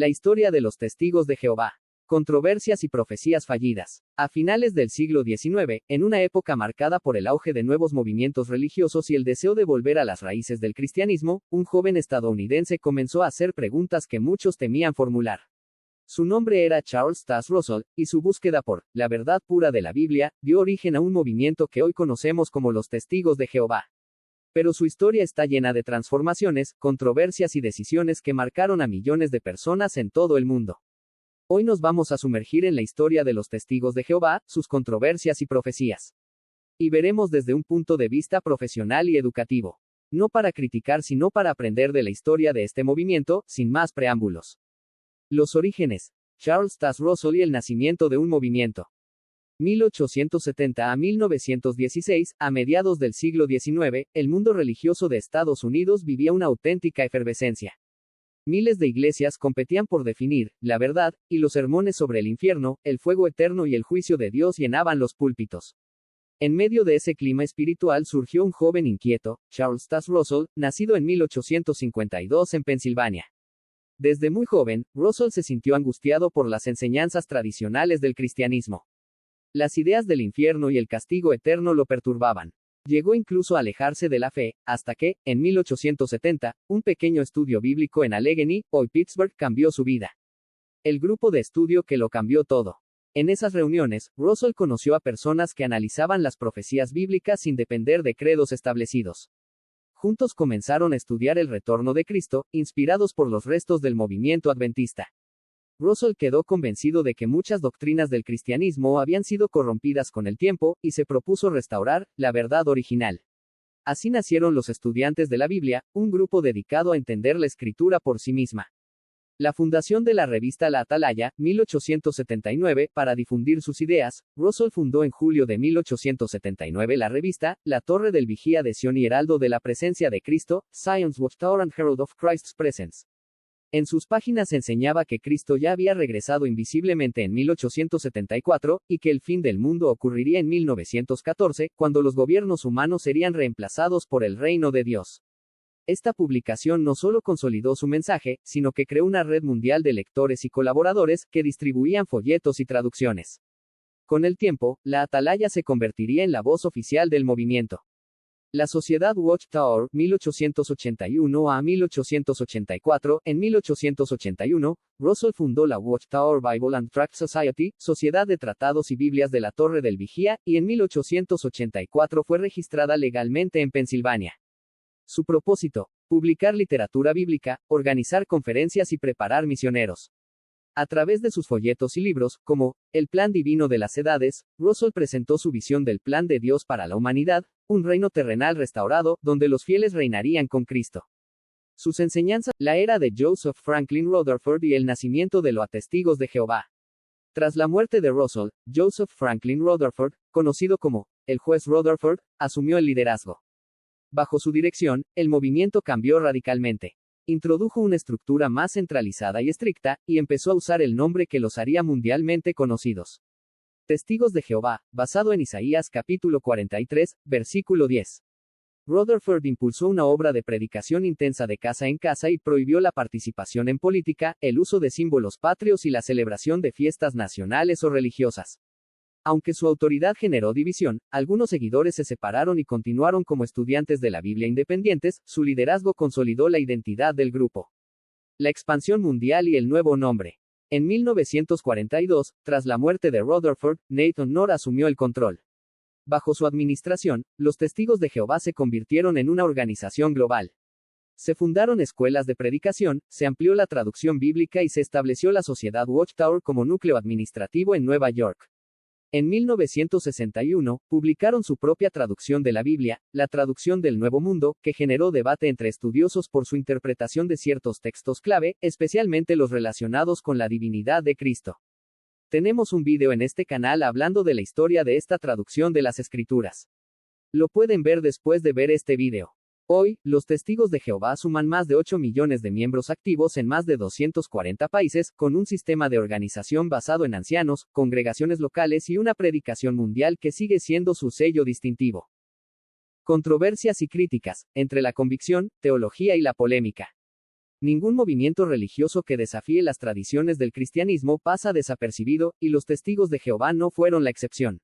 La historia de los testigos de Jehová. Controversias y profecías fallidas. A finales del siglo XIX, en una época marcada por el auge de nuevos movimientos religiosos y el deseo de volver a las raíces del cristianismo, un joven estadounidense comenzó a hacer preguntas que muchos temían formular. Su nombre era Charles Taze Russell, y su búsqueda por la verdad pura de la Biblia dio origen a un movimiento que hoy conocemos como los Testigos de Jehová. Pero su historia está llena de transformaciones, controversias y decisiones que marcaron a millones de personas en todo el mundo. Hoy nos vamos a sumergir en la historia de los Testigos de Jehová, sus controversias y profecías. Y veremos desde un punto de vista profesional y educativo. No para criticar sino para aprender de la historia de este movimiento, sin más preámbulos. Los orígenes. Charles Taze Russell y el nacimiento de un movimiento. 1870 a 1916, a mediados del siglo XIX, el mundo religioso de Estados Unidos vivía una auténtica efervescencia. Miles de iglesias competían por definir la verdad, y los sermones sobre el infierno, el fuego eterno y el juicio de Dios llenaban los púlpitos. En medio de ese clima espiritual surgió un joven inquieto, Charles Taze Russell, nacido en 1852 en Pensilvania. Desde muy joven, Russell se sintió angustiado por las enseñanzas tradicionales del cristianismo. Las ideas del infierno y el castigo eterno lo perturbaban. Llegó incluso a alejarse de la fe, hasta que, en 1870, un pequeño estudio bíblico en Allegheny, hoy Pittsburgh, cambió su vida. El grupo de estudio que lo cambió todo. En esas reuniones, Russell conoció a personas que analizaban las profecías bíblicas sin depender de credos establecidos. Juntos comenzaron a estudiar el retorno de Cristo, inspirados por los restos del movimiento adventista. Russell quedó convencido de que muchas doctrinas del cristianismo habían sido corrompidas con el tiempo, y se propuso restaurar la verdad original. Así nacieron los Estudiantes de la Biblia, un grupo dedicado a entender la Escritura por sí misma. La fundación de la revista La Atalaya, 1879, para difundir sus ideas, Russell fundó en julio de 1879 la revista, La Torre del Vigía de Sion y Heraldo de la Presencia de Cristo, Zion's Watchtower and Herald of Christ's Presence. En sus páginas enseñaba que Cristo ya había regresado invisiblemente en 1874, y que el fin del mundo ocurriría en 1914, cuando los gobiernos humanos serían reemplazados por el reino de Dios. Esta publicación no solo consolidó su mensaje, sino que creó una red mundial de lectores y colaboradores, que distribuían folletos y traducciones. Con el tiempo, la Atalaya se convertiría en la voz oficial del movimiento. La Sociedad Watchtower, 1881 a 1884, en 1881, Russell fundó la Watchtower Bible and Tract Society, Sociedad de Tratados y Biblias de la Torre del Vigía, y en 1884 fue registrada legalmente en Pensilvania. Su propósito: publicar literatura bíblica, organizar conferencias y preparar misioneros. A través de sus folletos y libros, como El Plan Divino de las Edades, Russell presentó su visión del plan de Dios para la humanidad, un reino terrenal restaurado, donde los fieles reinarían con Cristo. Sus enseñanzas, la era de Joseph Franklin Rutherford y el nacimiento de los Testigos de Jehová. Tras la muerte de Russell, Joseph Franklin Rutherford, conocido como el juez Rutherford, asumió el liderazgo. Bajo su dirección, el movimiento cambió radicalmente. Introdujo una estructura más centralizada y estricta, y empezó a usar el nombre que los haría mundialmente conocidos. Testigos de Jehová, basado en Isaías capítulo 43, versículo 10. Rutherford impulsó una obra de predicación intensa de casa en casa y prohibió la participación en política, el uso de símbolos patrios y la celebración de fiestas nacionales o religiosas. Aunque su autoridad generó división, algunos seguidores se separaron y continuaron como estudiantes de la Biblia independientes, su liderazgo consolidó la identidad del grupo. La expansión mundial y el nuevo nombre. En 1942, tras la muerte de Rutherford, Nathan Knorr asumió el control. Bajo su administración, los Testigos de Jehová se convirtieron en una organización global. Se fundaron escuelas de predicación, se amplió la traducción bíblica y se estableció la Sociedad Watchtower como núcleo administrativo en Nueva York. En 1961, publicaron su propia traducción de la Biblia, la Traducción del Nuevo Mundo, que generó debate entre estudiosos por su interpretación de ciertos textos clave, especialmente los relacionados con la divinidad de Cristo. Tenemos un video en este canal hablando de la historia de esta traducción de las Escrituras. Lo pueden ver después de ver este video. Hoy, los Testigos de Jehová suman más de 8 millones de miembros activos en más de 240 países, con un sistema de organización basado en ancianos, congregaciones locales y una predicación mundial que sigue siendo su sello distintivo. Controversias y críticas, entre la convicción, teología y la polémica. Ningún movimiento religioso que desafíe las tradiciones del cristianismo pasa desapercibido, y los testigos de Jehová no fueron la excepción.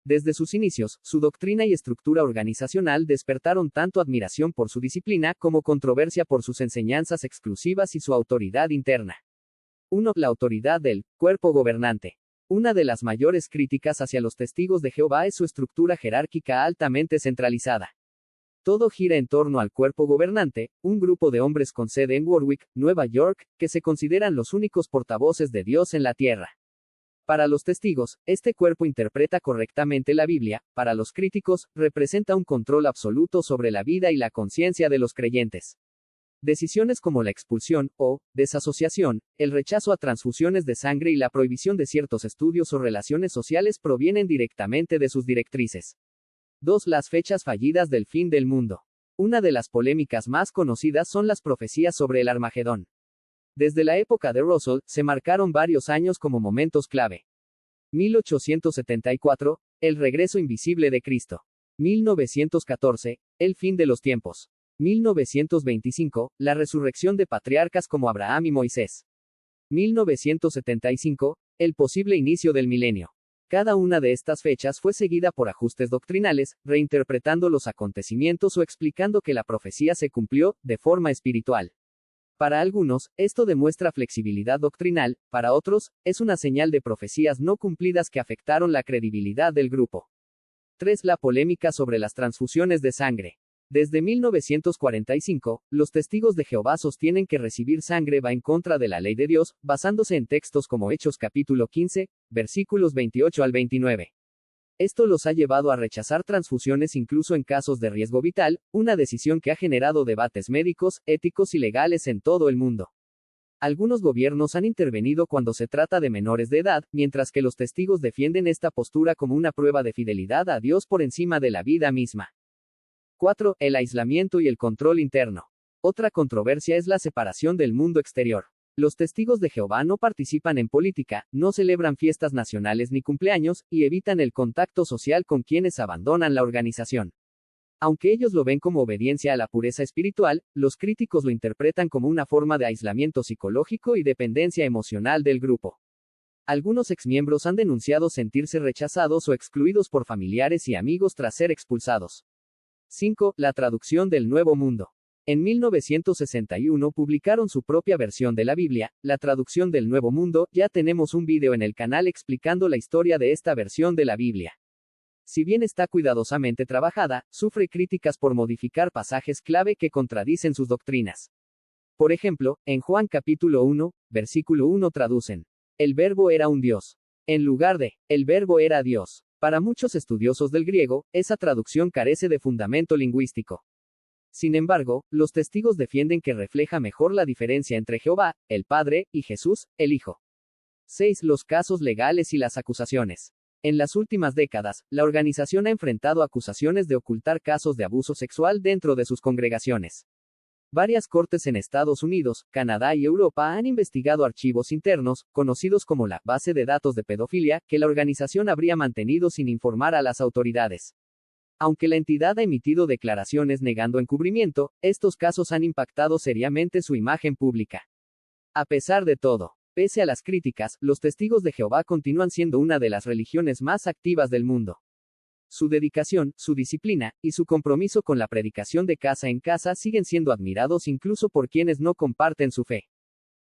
Desde sus inicios, su doctrina y estructura organizacional despertaron tanto admiración por su disciplina como controversia por sus enseñanzas exclusivas y su autoridad interna. 1. La autoridad del cuerpo gobernante. Una de las mayores críticas hacia los testigos de Jehová es su estructura jerárquica altamente centralizada. Todo gira en torno al cuerpo gobernante, un grupo de hombres con sede en Warwick, Nueva York, que se consideran los únicos portavoces de Dios en la tierra. Para los testigos, este cuerpo interpreta correctamente la Biblia; para los críticos, representa un control absoluto sobre la vida y la conciencia de los creyentes. Decisiones como la expulsión, o desasociación, el rechazo a transfusiones de sangre y la prohibición de ciertos estudios o relaciones sociales provienen directamente de sus directrices. 2. Las fechas fallidas del fin del mundo. Una de las polémicas más conocidas son las profecías sobre el Armagedón. Desde la época de Russell, se marcaron varios años como momentos clave. 1874, el regreso invisible de Cristo. 1914, el fin de los tiempos. 1925, la resurrección de patriarcas como Abraham y Moisés. 1975, el posible inicio del milenio. Cada una de estas fechas fue seguida por ajustes doctrinales, reinterpretando los acontecimientos o explicando que la profecía se cumplió, de forma espiritual. Para algunos, esto demuestra flexibilidad doctrinal; para otros, es una señal de profecías no cumplidas que afectaron la credibilidad del grupo. 3. La polémica sobre las transfusiones de sangre. Desde 1945, los testigos de Jehová sostienen que recibir sangre va en contra de la ley de Dios, basándose en textos como Hechos capítulo 15, versículos 28 al 29. Esto los ha llevado a rechazar transfusiones incluso en casos de riesgo vital, una decisión que ha generado debates médicos, éticos y legales en todo el mundo. Algunos gobiernos han intervenido cuando se trata de menores de edad, mientras que los testigos defienden esta postura como una prueba de fidelidad a Dios por encima de la vida misma. 4. El aislamiento y el control interno. Otra controversia es la separación del mundo exterior. Los testigos de Jehová no participan en política, no celebran fiestas nacionales ni cumpleaños, y evitan el contacto social con quienes abandonan la organización. Aunque ellos lo ven como obediencia a la pureza espiritual, los críticos lo interpretan como una forma de aislamiento psicológico y dependencia emocional del grupo. Algunos exmiembros han denunciado sentirse rechazados o excluidos por familiares y amigos tras ser expulsados. 5. La traducción del Nuevo Mundo. En 1961 publicaron su propia versión de la Biblia, la traducción del Nuevo Mundo. Ya tenemos un video en el canal explicando la historia de esta versión de la Biblia. Si bien está cuidadosamente trabajada, sufre críticas por modificar pasajes clave que contradicen sus doctrinas. Por ejemplo, en Juan capítulo 1, versículo 1 traducen: el verbo era un Dios, en lugar de el verbo era Dios. Para muchos estudiosos del griego, esa traducción carece de fundamento lingüístico. Sin embargo, los testigos defienden que refleja mejor la diferencia entre Jehová, el Padre, y Jesús, el Hijo. 6. Los casos legales y las acusaciones. En las últimas décadas, la organización ha enfrentado acusaciones de ocultar casos de abuso sexual dentro de sus congregaciones. Varias cortes en Estados Unidos, Canadá y Europa han investigado archivos internos, conocidos como la base de datos de pedofilia, que la organización habría mantenido sin informar a las autoridades. Aunque la entidad ha emitido declaraciones negando encubrimiento, estos casos han impactado seriamente su imagen pública. A pesar de todo, pese a las críticas, los testigos de Jehová continúan siendo una de las religiones más activas del mundo. Su dedicación, su disciplina, y su compromiso con la predicación de casa en casa siguen siendo admirados incluso por quienes no comparten su fe.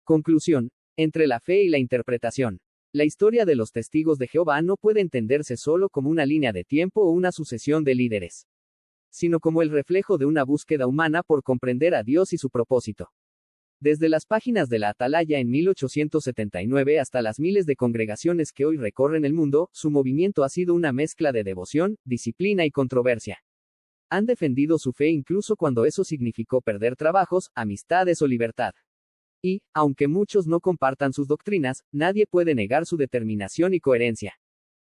Conclusión. Entre la fe y la interpretación. La historia de los testigos de Jehová no puede entenderse solo como una línea de tiempo o una sucesión de líderes, sino como el reflejo de una búsqueda humana por comprender a Dios y su propósito. Desde las páginas de la Atalaya en 1879 hasta las miles de congregaciones que hoy recorren el mundo, su movimiento ha sido una mezcla de devoción, disciplina y controversia. Han defendido su fe incluso cuando eso significó perder trabajos, amistades o libertad. Y, aunque muchos no compartan sus doctrinas, nadie puede negar su determinación y coherencia.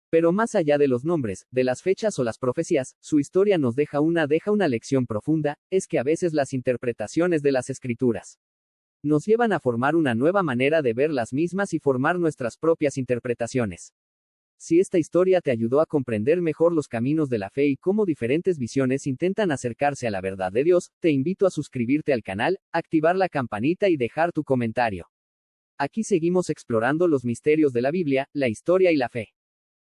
Pero más allá de los nombres, de las fechas o las profecías, su historia nos deja una lección profunda, es que a veces las interpretaciones de las Escrituras nos llevan a formar una nueva manera de ver las mismas y formar nuestras propias interpretaciones. Si esta historia te ayudó a comprender mejor los caminos de la fe y cómo diferentes visiones intentan acercarse a la verdad de Dios, te invito a suscribirte al canal, activar la campanita y dejar tu comentario. Aquí seguimos explorando los misterios de la Biblia, la historia y la fe,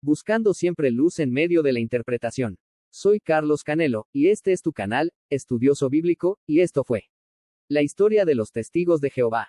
buscando siempre luz en medio de la interpretación. Soy Carlos Canelo, y este es tu canal, Estudioso Bíblico, y esto fue la historia de los testigos de Jehová.